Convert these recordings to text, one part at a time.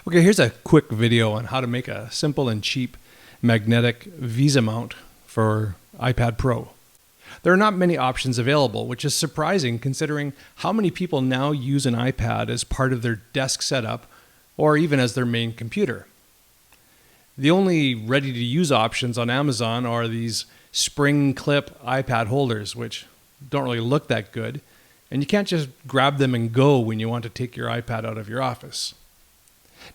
Okay, here's a quick video on how to make a simple and cheap magnetic Vesa mount for iPad Pro. There are not many options available, which is surprising considering how many people now use an iPad as part of their desk setup or even as their main computer. The only ready-to-use options on Amazon are these spring clip iPad holders, which don't really look that good, and you can't just grab them and go when you want to take your iPad out of your office.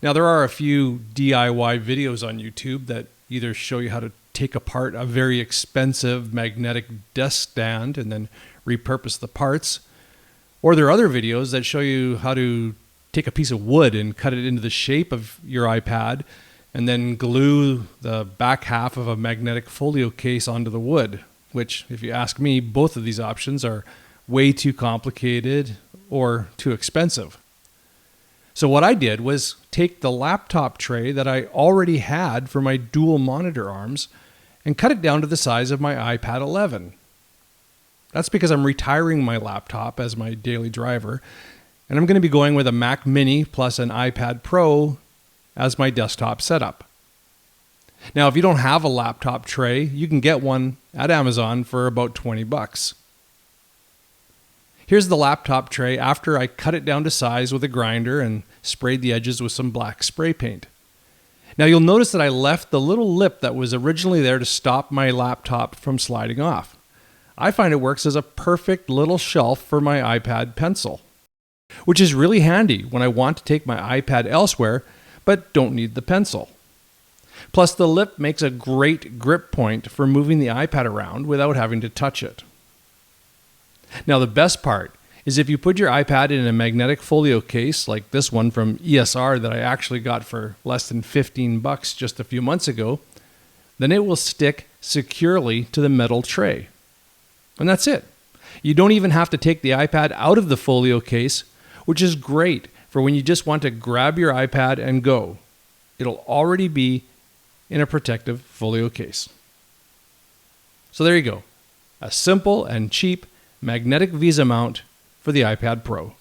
Now, there are a few DIY videos on YouTube that either show you how to take apart a very expensive magnetic desk stand and then repurpose the parts, or there are other videos that show you how to take a piece of wood and cut it into the shape of your iPad and then glue the back half of a magnetic folio case onto the wood, which, if you ask me, both of these options are way too complicated or too expensive. So what I did was take the laptop tray that I already had for my dual monitor arms and cut it down to the size of my iPad 11. That's because I'm retiring my laptop as my daily driver, and I'm going to be going with a Mac Mini plus an iPad Pro as my desktop setup. Now, if you don't have a laptop tray, you can get one at Amazon for about 20 bucks. Here's the laptop tray after I cut it down to size with a grinder and sprayed the edges with some black spray paint. Now you'll notice that I left the little lip that was originally there to stop my laptop from sliding off. I find it works as a perfect little shelf for my iPad pencil, which is really handy when I want to take my iPad elsewhere but don't need the pencil. Plus, the lip makes a great grip point for moving the iPad around without having to touch it. Now, the best part is if you put your iPad in a magnetic folio case like this one from ESR that I actually got for less than 15 bucks just a few months ago, then it will stick securely to the metal tray. And that's it. You don't even have to take the iPad out of the folio case, which is great for when you just want to grab your iPad and go. It'll already be in a protective folio case. So there you go. A simple and cheap magnetic Vesa mount for the iPad Pro.